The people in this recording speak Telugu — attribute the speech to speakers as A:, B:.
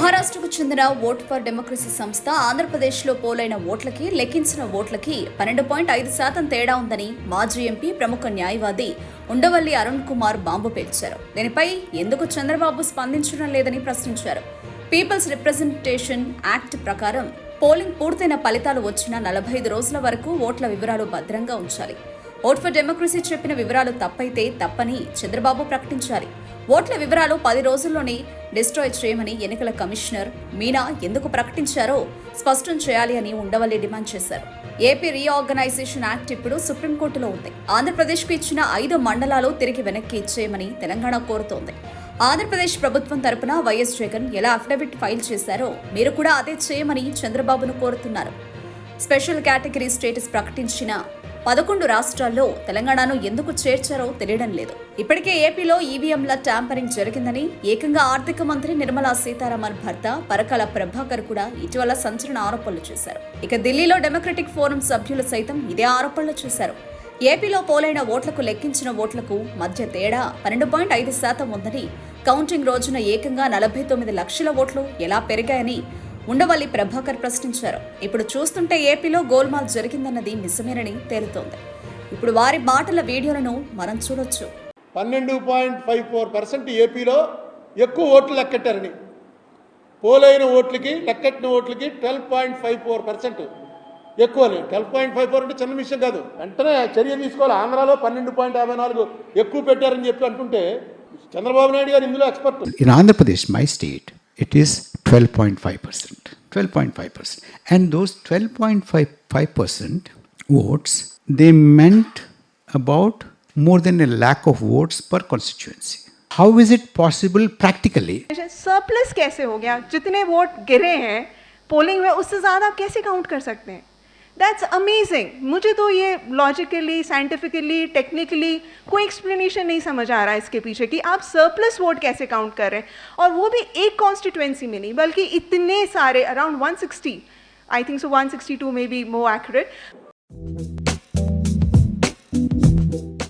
A: మహారాష్ట్రకు చెందిన ఓట్ ఫర్ డెమోక్రసీ సంస్థ ఆంధ్రప్రదేశ్లో పోలైన ఓట్లకి లెక్కించిన ఓట్లకి 12.5% తేడా ఉందని మాజీ ఎంపీ ప్రముఖ న్యాయవాది ఉండవల్లి అరుణ్ కుమార్ బాంబు పేల్చారు. దీనిపై ఎందుకు చంద్రబాబు స్పందించడం లేదని ప్రశ్నించారు. పీపుల్స్ రిప్రజెంటేషన్ యాక్ట్ ప్రకారం పోలింగ్ పూర్తయిన ఫలితాలు వచ్చిన 45 రోజుల వరకు ఓట్ల వివరాలు భద్రంగా ఉంచాలి. ఓట్ ఫర్ డెమోక్రసీ చెప్పిన వివరాలు తప్పైతే తప్పని చంద్రబాబు ప్రకటించాలి. ఓట్ల వివరాలు 10 రోజుల్లోనే డిస్ట్రాయ్ చేయమని ఎన్నికల కమిషనర్ మీనా ఎందుకు ప్రకటించారో స్పష్టం చేయాలి అని ఉండవల్లి డిమాండ్ చేశారు. ఏపీ రీఆర్గనైజేషన్ యాక్ట్ ఇప్పుడు సుప్రీంకోర్టులో ఉంది. ఆంధ్రప్రదేశ్కు ఇచ్చిన 5 మండలాలు తిరిగి వెనక్కి ఇచ్చేయమని తెలంగాణ కోరుతోంది. ఆంధ్రప్రదేశ్ ప్రభుత్వం తరపున వైఎస్ జగన్ ఎలా అఫిడవిట్ ఫైల్ చేశారో మీరు కూడా అదే చేయమని చంద్రబాబును కోరుతున్నారు. స్పెషల్ కేటగిరీ స్టేటస్ ప్రకటించిన 11 రాష్ట్రాల్లో తెలంగాణను ఎందుకు చేర్చారో తెలియడం లేదు. ఇప్పటికే ఏపీలో ఈవీఎంల ట్యాంపరింగ్ జరిగిందని ఏకంగా ఆర్థిక మంత్రి నిర్మలా సీతారామన్ భర్త పరకాల ప్రభాకర్ కూడా ఇటీవల సంచలన ఆరోపణలు చేశారు. ఇక ఢిల్లీలో డెమోక్రటిక్ ఫోరం సభ్యులు సైతం ఇదే ఆరోపణలు చేశారు. ఏపీలో పోలైన ఓట్లకు లెక్కించిన ఓట్లకు మధ్య తేడా 12.5% ఉందని, కౌంటింగ్ రోజున ఏకంగా 49 లక్షల ఓట్లు ఎలా పెరిగాయని ఉండవల్లి ప్రభాకర్ ప్రశ్నించారు. ఇప్పుడు చూస్తుంటే ఏపీలో గోల్మాల్ జరిగిందన్నది నిజమేనని తేలుతోంది. ఇప్పుడు వారి మాటల వీడియోలను మనం చూడొచ్చు.
B: 12.54% ఏపీలో ఎక్కువ ఓట్లు లెక్కెట్టారని, పోలైన ఓట్లకి లెక్కెట్టిన ఓట్లకి 12.54% ఎక్కువని. 12.54 అంటే చిన్న విషయం కాదు. వెంటనే చర్య తీసుకోవాలి. ఆంధ్రాలో 12.54 ఎక్కువ పెట్టారని చెప్పి అంటుంటే చంద్రబాబు నాయుడు గారు ఇందులో expert.
C: In Andhra Pradesh, my state, it is 12.5%. 12.5%. And those 12.55% votes, they meant about more than 1 lakh of votes per constituency. How is it possible practically?
D: Surplus कैसे हो गया? जितने वोट गिरे हैं पोलिंग में उससे ज़्यादा कैसे काउंट कर सकते हैं? That's amazing. मुझे तो ये लॉजिकली, साइंटिफिकली, टेक्निकली कोई एक्सप्लेनेशन नहीं समझ आ रहा है इसके पीछे कि आप सरप्लस वोट कैसे काउंट कर रहे हैं, और वो भी एक कॉन्स्टिट्यूएंसी में नहीं बल्कि इतने सारे, around 160, I think so 162 may be more accurate.